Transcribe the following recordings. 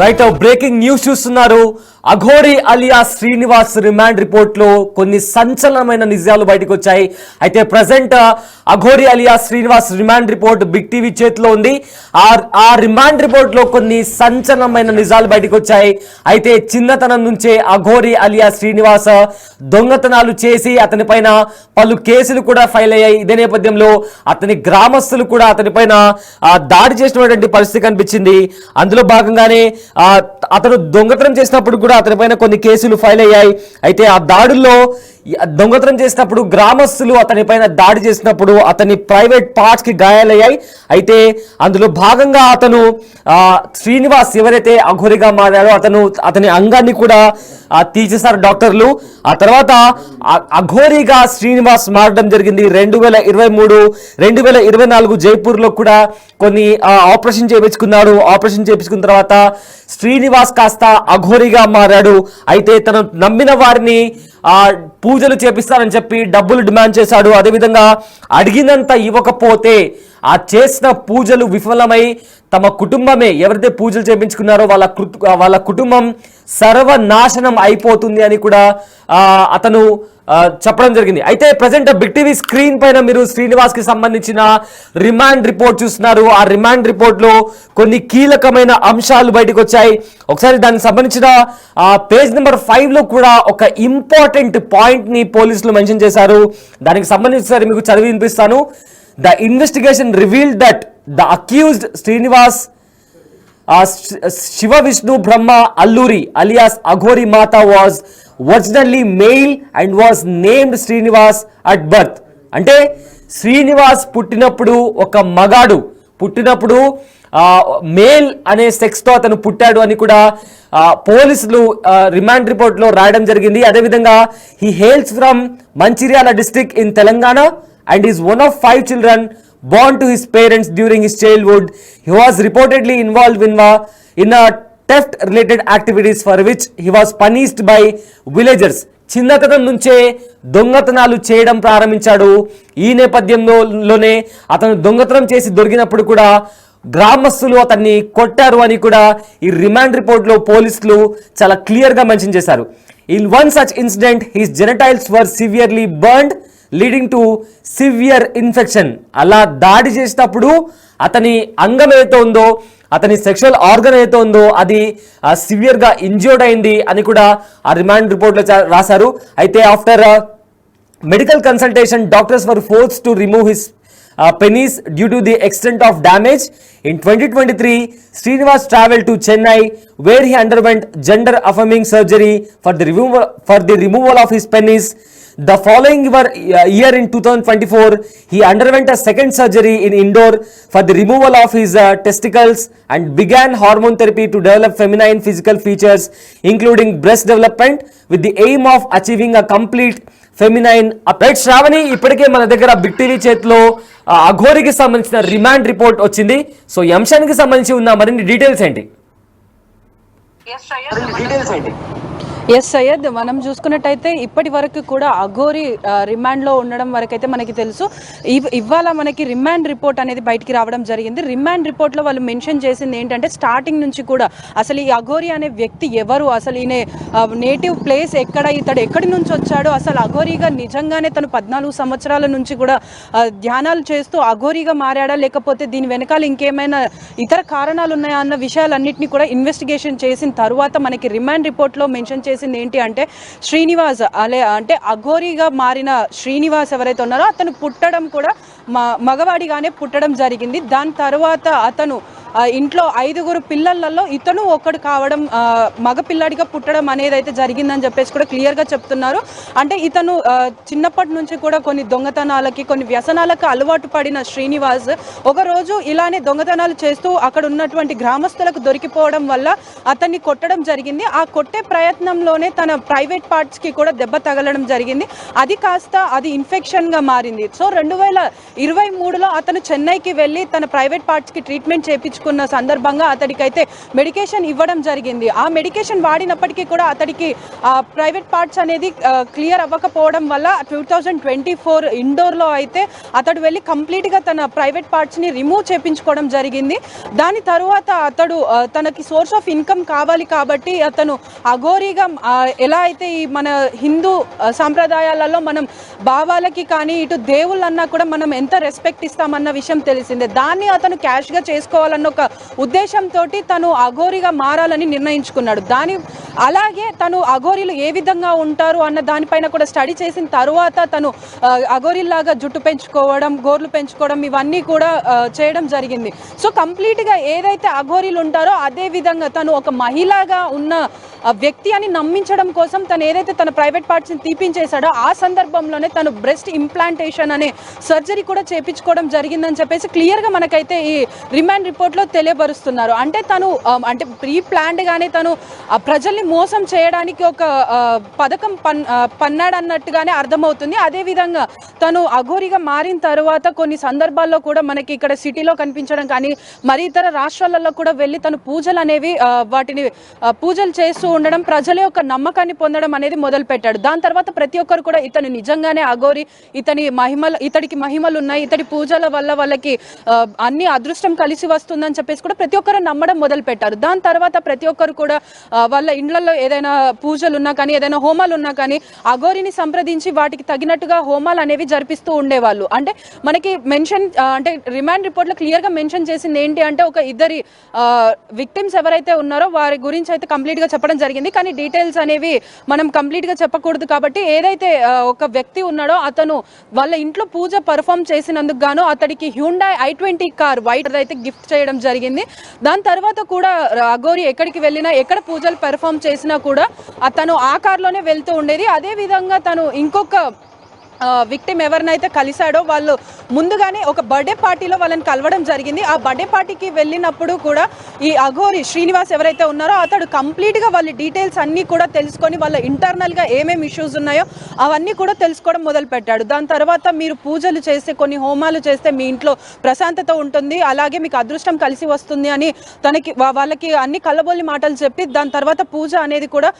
Right breaking news చూస్తున్నారు. Aghori alias Srinivas remand report లో కొన్ని సంచలనమైన నిజాలు బయటకు వచ్చాయి. అయితే present Aghori alias Srinivas remand report big TV చేతిలో ఉంది. ఆ రిమాండ్ రిపోర్ట్ లో కొన్ని సంచలనమైన నిజాలు బయటకు వచ్చాయి. అయితే చిన్నతనం నుంచే అఘోరి అలియా శ్రీనివాస్ దొంగతనాలు చేసి అతని పైన పలు కేసులు కూడా ఫైల్ అయ్యాయి. ఇదే నేపథ్యంలో అతని గ్రామస్తులు కూడా అతని పైన దాడి చేసినటువంటి పరిస్థితి కనిపించింది. అందులో భాగంగానే అతను దొంగతనం చేసినప్పుడు కూడా అతని పైన కొన్ని కేసులు ఫైల్ అయ్యాయి. అయితే ఆ దాడుల్లో దొంగతనం చేసినప్పుడు గ్రామస్తులు అతని పైన దాడి చేసినప్పుడు అతని ప్రైవేట్ పార్ట్స్ కి గాయాలయ్యాయి. అయితే అందులో భాగంగా అతను శ్రీనివాస్ ఎవరైతే అఘోరిగా మారాడో అతని అంగాన్ని కూడా తీసేశారు డాక్టర్లు. ఆ తర్వాత అఘోరిగా శ్రీనివాస్ మారడం జరిగింది. 2023, 2024 జైపూర్ లో కూడా కొన్ని ఆపరేషన్ చేయించుకున్నాడు. ఆపరేషన్ చేయించుకున్న తర్వాత శ్రీనివాస్ కాస్త అఘోరిగా మారాడు. అయితే తను నమ్మిన వారిని పూజలు చేపిస్తానని చెప్పి డబ్బులు డిమాండ్ చేశాడు. అదేవిధంగా అడిగినంత ఇవ్వకపోతే ఆ చేసిన పూజలు విఫలమై తమ కుటుంబమే ఎవరైతే పూజలు చేయించుకున్నారో వాళ్ళ కుటుంబం సర్వనాశనం అయిపోతుంది అని కూడా అతను చెప్పడం జరిగింది. అయితే ప్రజెంట్ బిగ్ టీవీ స్క్రీన్ పైన మీరు శ్రీనివాస్ కి సంబంధించిన రిమాండ్ రిపోర్ట్ చూస్తున్నారు. ఆ రిమాండ్ రిపోర్ట్ లో కొన్ని కీలకమైన అంశాలు బయటకు వచ్చాయి. ఒకసారి దానికి సంబంధించిన పేజ్ నెంబర్ 5 లో కూడా ఒక ఇంపార్టెంట్ పాయింట్ ని పోలీసులు మెన్షన్ చేశారు. దానికి సంబంధించి మీకు చదివి వినిపిస్తాను. The investigation revealed that the accused Srinivas Shiva Vishnu Brahma Alluri alias Aghori Mata was originally male and was named Srinivas at birth. అంటే శ్రీనివాస్ పుట్టినప్పుడు ఒక మగాడు, పుట్టినప్పుడు మేల్ అనే సెక్స్ తో అతను పుట్టాడు అని కూడా పోలీసులు రిమాండ్ రిపోర్ట్ లో రాయడం జరిగింది. అదేవిధంగా he Hales from Mancherial district in Telangana and is one of 5 children born to his parents during his childhood. He was reportedly involved in a theft related activities for which he was punished by villagers. చిన్నతనం నుంచే దొంగతనాలు చేయడం ప్రారంభించాడు. ఈ నేపథ్యంలోనే అతను దొంగతనం చేసి దొరికినప్పుడు కూడా గ్రామస్తులు అతన్ని కొట్టారు అని కూడా ఈ రిమాండ్ రిపోర్ట్ లో పోలీసులు చాలా క్లియర్ గా మెన్షన్ చేశారు. In one such incident his genitals were severely burned leading to severe infection. అలా దాడి చేసేటప్పుడు అతని అంగం ఏదైతే ఉందో, అతని సెక్షువల్ ఆర్గన్ ఏదైతే ఉందో అది సివియర్ గా ఇంజ్యూర్డ్ అయింది అని కూడా ఆ రిమాండ్ రిపోర్ట్ లో రాశారు. అయితే after medical consultation doctors were forced to remove his penis due to the extent of damage. In 2023, Srinivas traveled to Chennai where he underwent gender affirming surgery for the removal of his penis. The following year in 2024, he underwent a second surgery in Indore for the removal of his testicles and began hormone therapy to develop feminine physical features including breast development with the aim of achieving a complete feminine update. Shravani, ఇప్పటికే మన దగ్గర big TV చేతిలో అఘోరికి సంబంధించిన remand report వచ్చింది. So ఈ అంశానికి సంబంధించి ఉన్న మరిన్ని డీటెయిల్స్ ఏంటి? ఎస్ సయ్యద్, మనం చూసుకున్నట్టయితే ఇప్పటి వరకు కూడా అఘోరి రిమాండ్లో ఉండడం వరకు అయితే మనకి తెలుసు. ఇవాళ మనకి రిమాండ్ రిపోర్ట్ అనేది బయటికి రావడం జరిగింది. రిమాండ్ రిపోర్ట్లో వాళ్ళు మెన్షన్ చేసింది ఏంటంటే స్టార్టింగ్ నుంచి కూడా అసలు ఈ అఘోరి అనే వ్యక్తి ఎవరు, అసలు ఈయన నేటివ్ ప్లేస్ ఎక్కడ, ఇతడు ఎక్కడి నుంచి వచ్చాడు, అసలు అఘోరిగా నిజంగానే తను 14 సంవత్సరాల నుంచి కూడా ధ్యానాలు చేస్తూ అఘోరిగా మారాడా, లేకపోతే దీని వెనకాల ఇంకేమైనా ఇతర కారణాలు ఉన్నాయా అన్న విషయాలన్నింటినీ కూడా ఇన్వెస్టిగేషన్ చేసిన తర్వాత మనకి రిమాండ్ రిపోర్ట్లో మెన్షన్ చేసింది ఏంటి అంటే శ్రీనివాస్ అంటే అఘోరిగా మారిన శ్రీనివాస్ ఎవరైతే ఉన్నారో అతను పుట్టడం కూడా మగవాడిగానే పుట్టడం జరిగింది. దాని తర్వాత అతను ఇంట్లో 5 పిల్లలలో ఇతను ఒకడు కావడం, మగపిల్లాడిగా పుట్టడం అనేది అయితే జరిగిందని చెప్పేసి కూడా క్లియర్గా చెప్తున్నారు. అంటే ఇతను చిన్నప్పటి నుంచి కూడా కొన్ని దొంగతనాలకి, కొన్ని వ్యసనాలకు అలవాటు పడిన శ్రీనివాస్ ఒకరోజు ఇలానే దొంగతనాలు చేస్తూ అక్కడ ఉన్నటువంటి గ్రామస్తులకు దొరికిపోవడం వల్ల అతన్ని కొట్టడం జరిగింది. ఆ కొట్టే ప్రయత్నంలోనే తన ప్రైవేట్ పార్ట్స్కి కూడా దెబ్బ తగలడం జరిగింది. అది కాస్త అది ఇన్ఫెక్షన్గా మారింది. సో 2023లో అతను చెన్నైకి వెళ్ళి తన ప్రైవేట్ పార్ట్స్కి ట్రీట్మెంట్ చేయించుకుని తీసుకున్న సందర్భంగా అతడికైతే మెడికేషన్ ఇవ్వడం జరిగింది. ఆ మెడికేషన్ వాడినప్పటికీ కూడా అతడికి ప్రైవేట్ పార్ట్స్ అనేది క్లియర్ అవ్వకపోవడం వల్ల 2024 ఇండోర్లో అయితే అతడు వెళ్ళి కంప్లీట్గా తన ప్రైవేట్ పార్ట్స్ని రిమూవ్ చేయించుకోవడం జరిగింది. దాని తరువాత అతడు తనకి సోర్స్ ఆఫ్ ఇన్కమ్ కావాలి కాబట్టి అతను అఘోరీగా ఎలా అయితే ఈ మన హిందూ సాంప్రదాయాలలో మనం భావాలకి కానీ ఇటు దేవుళ్ళన్నా కూడా మనం ఎంత రెస్పెక్ట్ ఇస్తామన్న విషయం తెలిసిందే. దాన్ని అతను క్యాష్గా చేసుకోవాలన్న ఒక ఉద్దేశంతో తను అఘోరీగా మారాలని నిర్ణయించుకున్నాడు. అలాగే తను అఘోరీలు ఏ విధంగా ఉంటారు అన్న దానిపైన కూడా స్టడీ చేసిన తరువాత తను అఘోరీలాగా జుట్టు పెంచుకోవడం, గోర్లు పెంచుకోవడం ఇవన్నీ కూడా చేయడం జరిగింది. సో కంప్లీట్గా ఏదైతే అఘోరీలు ఉంటారో అదే విధంగా తను ఒక మహిళగా ఉన్న వ్యక్తి అని నమ్మించడం కోసం తను ఏదైతే తన ప్రైవేట్ పార్ట్స్ని తీపించేశాడో ఆ సందర్భంలోనే తను బ్రెస్ట్ ఇంప్లాంటేషన్ అనే సర్జరీ కూడా చేయించుకోవడం జరిగిందని చెప్పేసి క్లియర్గా మనకైతే ఈ రిమాండ్ రిపోర్ట్లో తెలియపరుస్తున్నారు. అంటే తను అంటే ప్రీ ప్లాన్డ్గానే తను ప్రజల్ని మోసం చేయడానికి ఒక పథకం పన్నాడన్నట్టుగానే అర్థమవుతుంది. అదేవిధంగా తను అఘోరిగా మారిన తర్వాత కొన్ని సందర్భాల్లో కూడా మనకి ఇక్కడ సిటీలో కనిపించడం కానీ మరి ఇతర రాష్ట్రాలలో కూడా వెళ్ళి తను పూజలు అనేవి వాటిని పూజలు చేస్తూ ఉండడం, ప్రజల యొక్క నమ్మకాన్ని పొందడం అనేది మొదలు పెట్టాడు. దాని తర్వాత ప్రతి ఒక్కరు కూడా ఇతను నిజంగానే అఘోరి, ఇతడికి మహిమలు ఉన్నాయి, ఇతడి పూజల వల్ల వాళ్ళకి అన్ని అదృష్టం కలిసి వస్తుందని చెప్పేసి కూడా ప్రతి ఒక్కరు నమ్మడం మొదలు పెట్టారు. దాని తర్వాత ప్రతి ఒక్కరు కూడా వాళ్ళ ఇండ్లలో ఏదైనా పూజలు ఉన్నా కానీ ఏదైనా హోమాలు ఉన్నా కానీ అఘోరిని సంప్రదించి వాటికి తగినట్టుగా హోమాలు అనేవి జరిపిస్తూ ఉండేవాళ్ళు. అంటే మనకి మెన్షన్ అంటే రిమాండ్ రిపోర్ట్లో క్లియర్గా మెన్షన్ చేసింది ఏంటి అంటే ఒక ఇద్దరి విక్టిమ్స్ ఎవరైతే ఉన్నారో వారి గురించి అయితే కంప్లీట్గా చెప్పడం జరిగింది. కానీ డీటెయిల్స్ అనేవి మనం కంప్లీట్గా చెప్పకూడదు కాబట్టి ఏదైతే ఒక వ్యక్తి ఉన్నాడో అతను వాళ్ళ ఇంట్లో పూజ పర్ఫామ్ చేసినందుకు గాను అతడికి హ్యూండాయ్ i20 కార్ వైట్ అయితే గిఫ్ట్ చేయడం జరిగింది. దాని తర్వాత కూడా అఘోరి ఎక్కడికి వెళ్ళినా ఎక్కడ పూజలు పెర్ఫామ్ చేసినా కూడా తను ఆ కార్లోనే వెళ్తూ ఉండేది. అదేవిధంగా తను ఇంకొక విక్టిమ్ ఎవరినైతే కలిశాడో వాళ్ళు ముందుగానే ఒక బర్త్డే పార్టీలో వాళ్ళని కలవడం జరిగింది. ఆ బర్త్డే పార్టీకి వెళ్ళినప్పుడు కూడా ఈ అఘోరి శ్రీనివాస్ ఎవరైతే ఉన్నారో అతడు కంప్లీట్గా వాళ్ళ డీటెయిల్స్ అన్నీ కూడా తెలుసుకొని వాళ్ళ ఇంటర్నల్గా ఏమేమి ఇష్యూస్ ఉన్నాయో అవన్నీ కూడా తెలుసుకోవడం మొదలు పెట్టాడు. దాని తర్వాత మీరు పూజలు చేస్తే కొన్ని హోమాలు చేస్తే మీ ఇంట్లో ప్రశాంతత ఉంటుంది, అలాగే మీకు అదృష్టం కలిసి వస్తుంది అని వాళ్ళకి అన్ని కళ్ళబొల్లి మాటలు చెప్పి దాని తర్వాత పూజ అనేది కూడా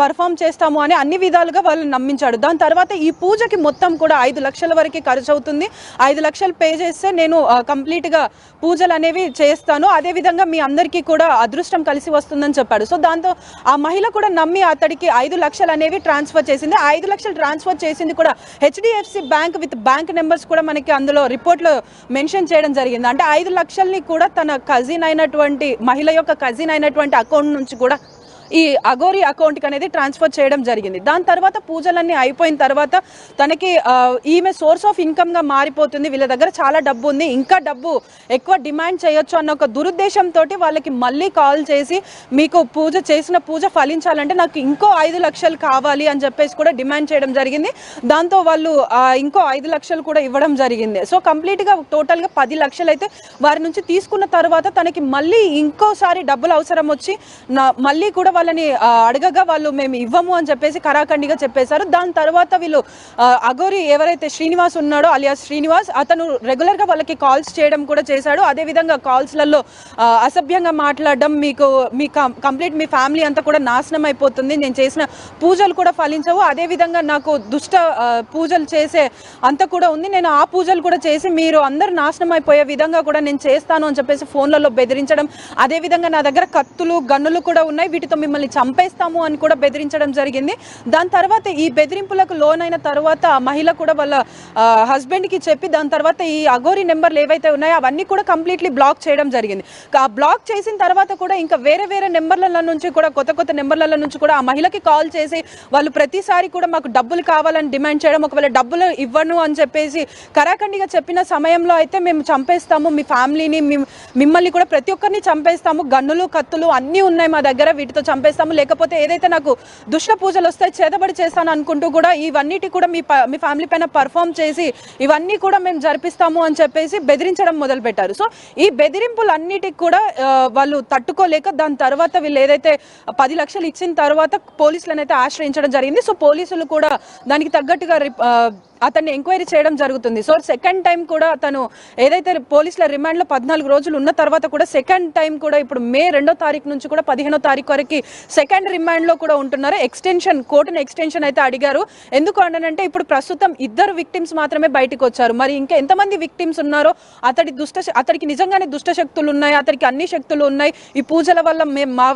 పర్ఫామ్ చేస్తాము అని అన్ని విధాలుగా వాళ్ళని నమ్మించాడు. దాని తర్వాత ఈ పూజకి మొత్తం కూడా 5 లక్షల వరకు ఖర్చు అవుతుంది, 5 లక్షలు పే చేస్తే నేను కంప్లీట్గా పూజలు అనేవి చేస్తాను, అదేవిధంగా మీ అందరికీ కూడా అదృష్టం కలిసి వస్తుందని చెప్పాడు. సో దాంతో ఆ మహిళ కూడా నమ్మి అతడికి 5 లక్షలు అనేవి ట్రాన్స్ఫర్ చేసింది. 5 లక్షలు ట్రాన్స్ఫర్ చేసింది కూడా HDFC bank with bank numbers కూడా మనకి అందులో రిపోర్ట్లో మెన్షన్ చేయడం జరిగింది. అంటే 5 లక్షల్ని కూడా తన కజిన్ అయినటువంటి మహిళ యొక్క కజిన్ అయినటువంటి అకౌంట్ నుంచి కూడా ఈ అఘోరి అకౌంట్కి అనేది ట్రాన్స్ఫర్ చేయడం జరిగింది. దాని తర్వాత పూజలన్నీ అయిపోయిన తర్వాత తనకి ఈమె సోర్స్ ఆఫ్ ఇన్కమ్గా మారిపోతుంది, వీళ్ళ దగ్గర చాలా డబ్బు ఉంది, ఇంకా డబ్బు ఎక్కువ డిమాండ్ చేయొచ్చు అన్న ఒక దురుద్దేశంతో వాళ్ళకి మళ్ళీ కాల్ చేసి మీకు చేసిన పూజ ఫలించాలంటే నాకు ఇంకో 5 లక్షలు కావాలి అని చెప్పేసి కూడా డిమాండ్ చేయడం జరిగింది. దాంతో వాళ్ళు ఇంకో 5 లక్షలు కూడా ఇవ్వడం జరిగింది. సో కంప్లీట్గా టోటల్గా 10 లక్షలు అయితే వారి నుంచి తీసుకున్న తర్వాత తనకి మళ్ళీ ఇంకోసారి డబ్బులు అవసరం వచ్చి మళ్ళీ కూడా వాళ్ళని అడగగా వాళ్ళు మేము ఇవ్వము అని చెప్పేసి కరాఖండిగా చెప్పేశారు. దాని తర్వాత వీళ్ళు అఘోరి ఎవరైతే శ్రీనివాస్ ఉన్నాడో అలియాస్ శ్రీనివాస్ అతను రెగ్యులర్గా వాళ్ళకి కాల్స్ చేయడం కూడా చేశాడు. అదేవిధంగా కాల్స్లలో అసభ్యంగా మాట్లాడడం, మీ కంప్లీట్ మీ ఫ్యామిలీ అంతా కూడా నాశనం అయిపోతుంది, నేను చేసిన పూజలు కూడా ఫలించవు, అదేవిధంగా నాకు దుష్ట పూజలు చేసే అంత కూడా ఉంది, నేను ఆ పూజలు కూడా చేసి మీరు అందరు నాశనం అయిపోయే విధంగా కూడా నేను చేస్తాను అని చెప్పేసి ఫోన్లలో బెదిరించడం, అదేవిధంగా నా దగ్గర కత్తులు గన్నులు కూడా ఉన్నాయి, వీటితో మిమ్మల్ని చంపేస్తాము అని కూడా బెదిరించడం జరిగింది. దాని తర్వాత ఈ బెదిరింపులకు లోనైన తర్వాత ఆ మహిళ కూడా వాళ్ళ హస్బెండ్కి చెప్పి దాని తర్వాత ఈ అఘోరి నెంబర్లు ఏవైతే ఉన్నాయో అవన్నీ కూడా కంప్లీట్లీ బ్లాక్ చేయడం జరిగింది. ఆ బ్లాక్ చేసిన తర్వాత కూడా ఇంకా వేరే నెంబర్ల నుంచి కూడా కొత్త నెంబర్ల నుంచి కూడా ఆ మహిళకి కాల్ చేసి వాళ్ళు ప్రతిసారి కూడా మాకు డబ్బులు కావాలని డిమాండ్ చేయడం, ఒకవేళ డబ్బులు ఇవ్వను అని చెప్పేసి కరాఖండిగా చెప్పిన సమయంలో అయితే మేము చంపేస్తాము, మీ ఫ్యామిలీని మిమ్మల్ని కూడా ప్రతి ఒక్కరిని చంపేస్తాము, గన్నులు కత్తులు అన్నీ ఉన్నాయి మా దగ్గర, వీటితో చంపేస్తాము, లేకపోతే ఏదైతే నాకు దుష్ట పూజలు వస్తాయి చేతబడి చేస్తాను అనుకుంటూ కూడా ఇవన్నిటి కూడా మీ ఫ్యామిలీ పైన పర్ఫామ్ చేసి ఇవన్నీ కూడా మేము జరిపిస్తాము అని చెప్పేసి బెదిరించడం మొదలు పెట్టారు. సో ఈ బెదిరింపులు అన్నిటికి కూడా వాళ్ళు తట్టుకోలేక దాని తర్వాత వీళ్ళు ఏదైతే 10 లక్షలు ఇచ్చిన తర్వాత పోలీసులను అయితే ఆశ్రయించడం జరిగింది. సో పోలీసులు కూడా దానికి తగ్గట్టుగా అతన్ని ఎంక్వైరీ చేయడం జరుగుతుంది. సో సెకండ్ టైం కూడా అతను ఏదైతే పోలీసుల రిమాండ్లో 14 రోజులు ఉన్న తర్వాత కూడా సెకండ్ టైం కూడా ఇప్పుడు మే 2వ తారీఖు నుంచి కూడా 15వ తారీఖు వరకు సెకండ్ రిమాండ్లో కూడా ఉంటున్నారు. కోర్టును ఎక్స్టెన్షన్ అయితే అడిగారు. ఎందుకు అంటే ఇప్పుడు ప్రస్తుతం 2 విక్టిమ్స్ మాత్రమే బయటకు వచ్చారు. మరి ఇంకా ఎంతమంది విక్టిమ్స్ ఉన్నారో అతడికి నిజంగానే దుష్ట శక్తులు ఉన్నాయి, అతడికి అన్ని శక్తులు ఉన్నాయి, ఈ పూజల వల్ల మా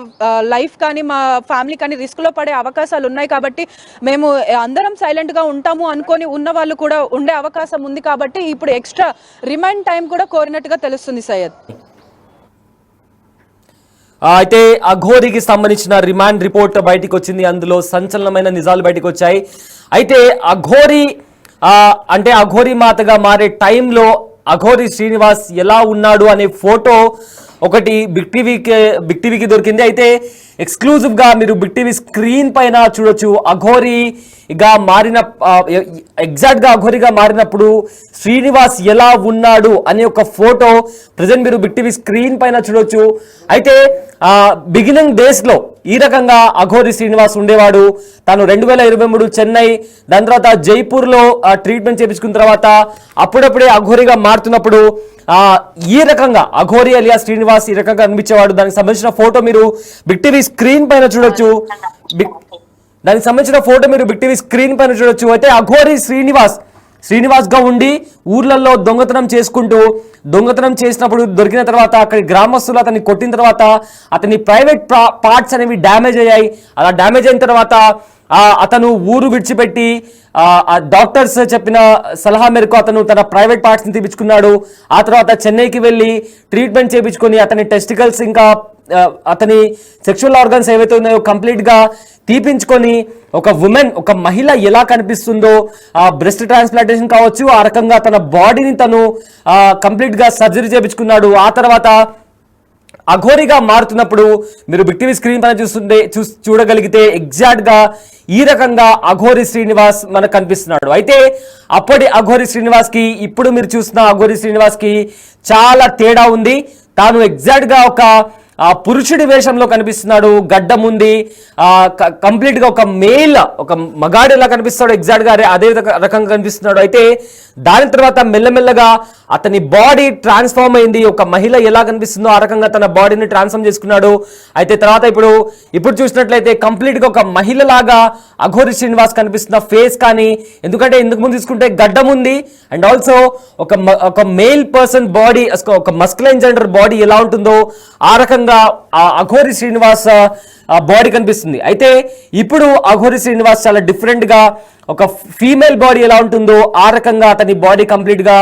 లైఫ్ కానీ మా ఫ్యామిలీ కానీ రిస్క్లో పడే అవకాశాలు ఉన్నాయి, కాబట్టి మేము అందరం సైలెంట్గా ఉంటాము అనుకొని ఉన్న వాళ్ళు కూడా ఉండే అవకాశం ఉంది. కాబట్టి ఇప్పుడు ఎక్స్ట్రా రిమాండ్ టైం కూడా కోరినట్టుగా తెలుస్తుంది సయ్యద్. అయితే అఘోరికి సంబంధించిన రిమాండ్ రిపోర్ట్ బయటకు వచ్చింది. అందులో సంచలనమైన నిజాలు బయటకు వచ్చాయి. అయితే అఘోరి మాతగా మారే టైంలో అఘోరి శ్రీనివాస్ ఎలా ఉన్నాడు అనే ఫోటో ఒకటి బిగ్ టీవీకి దొరికింది. అయితే ఎక్స్క్లూజివ్గా మీరు బిగ్ టీవీ స్క్రీన్ పైన చూడొచ్చు. అఘోరిగా మారినప్పుడు శ్రీనివాస్ ఎలా ఉన్నాడు అనే ఒక ఫోటో ప్రజెంట్ మీరు బిగ్ టీవీ స్క్రీన్ పైన చూడొచ్చు. అయితే బిగినింగ్ డేస్లో ఈ రకంగా అఘోరి శ్రీనివాస్ ఉండేవాడు. తాను 2023 చెన్నై, దాని తర్వాత జైపూర్లో ట్రీట్మెంట్ చేయించుకున్న తర్వాత అప్పుడప్పుడే అఘోరిగా మారుతున్నప్పుడు ఈ రకంగా అఘోరి అలియా శ్రీనివాస్ ఈ రకంగా కనిపించేవాడు. దానికి సంబంధించిన ఫోటో మీరు బిగ్ టీవీ స్క్రీన్ పైన చూడొచ్చు. అయితే అఘోరి శ్రీనివాస్ గా ఉండి ఊర్లలో దొంగతనం చేసినప్పుడు దొరికిన తర్వాత అక్కడి గ్రామస్తులు అతన్ని కొట్టిన తర్వాత అతని ప్రైవేట్ పార్ట్స్ అనేవి డ్యామేజ్ అయ్యాయి. అలా డ్యామేజ్ అయిన తర్వాత అతను ఊరు విడిచిపెట్టి డాక్టర్స్ చెప్పిన సలహా మేరకు అతను తన ప్రైవేట్ పార్ట్స్ని తీపించుకున్నాడు. ఆ తర్వాత చెన్నైకి వెళ్ళి ట్రీట్మెంట్ చేయించుకొని అతని టెస్టికల్స్ ఇంకా అతని సెక్షువల్ ఆర్గన్స్ ఏవైతే ఉన్నాయో కంప్లీట్గా తీపించుకొని ఒక మహిళ ఎలా కనిపిస్తుందో బ్రెస్ట్ ట్రాన్స్ప్లాంటేషన్ కావచ్చు, ఆ రకంగా తన బాడీని తను కంప్లీట్గా సర్జరీ చేయించుకున్నాడు. ఆ తర్వాత అఘోరిగా మారుతున్నప్పుడు మీరు బిగ్ టీవీ స్క్రీన్ పైన చూడగలిగితే ఎగ్జాక్ట్ గా ఈ రకంగా అఘోరి శ్రీనివాస్ మనకు కనిపిస్తున్నాడు. అయితే అప్పటి అఘోరి శ్రీనివాస్ కి ఇప్పుడు మీరు చూసిన అఘోరి శ్రీనివాస్ కి చాలా తేడా ఉంది. తాను ఎగ్జాక్ట్ గా ఒక పురుషుడి వేషంలో కనిపిస్తున్నాడు. గడ్డం ఉంది, కంప్లీట్ గా ఒక మగాడు ఎలా కనిపిస్తాడు ఎగ్జాక్ట్ గా అదే రకంగా కనిపిస్తున్నాడు. అయితే దాని తర్వాత మెల్లమెల్లగా అతని బాడీ ట్రాన్స్ఫార్మ్ అయింది. ఒక మహిళ ఎలా కనిపిస్తుందో ఆ రకంగా తన బాడీని ట్రాన్స్ఫార్మ్ చేసుకున్నాడు. అయితే తర్వాత ఇప్పుడు చూసినట్లయితే కంప్లీట్ గా ఒక మహిళ లాగా అఘోరి శ్రీనివాస్ కనిపిస్తున్న ఫేస్ కానీ, ఎందుకంటే ఇందుకు ముందు తీసుకుంటే గడ్డం ఉంది అండ్ ఆల్సో ఒక మేల్ పర్సన్ బాడీ, ఒక మస్కులైన్ జెండర్ బాడీ ఎలా ఉంటుందో ఆ రకంగా అఘోరి శ్రీనివాస్ బాడీ కనిపిస్తుంది. అయితే ఇప్పుడు అఘోరి శ్రీనివాస్ చాలా డిఫరెంట్ గా ఒక ఫీమేల్ బాడీ ఎలా ఉంటుందో ఆ రకంగా అతని బాడీ కంప్లీట్ గా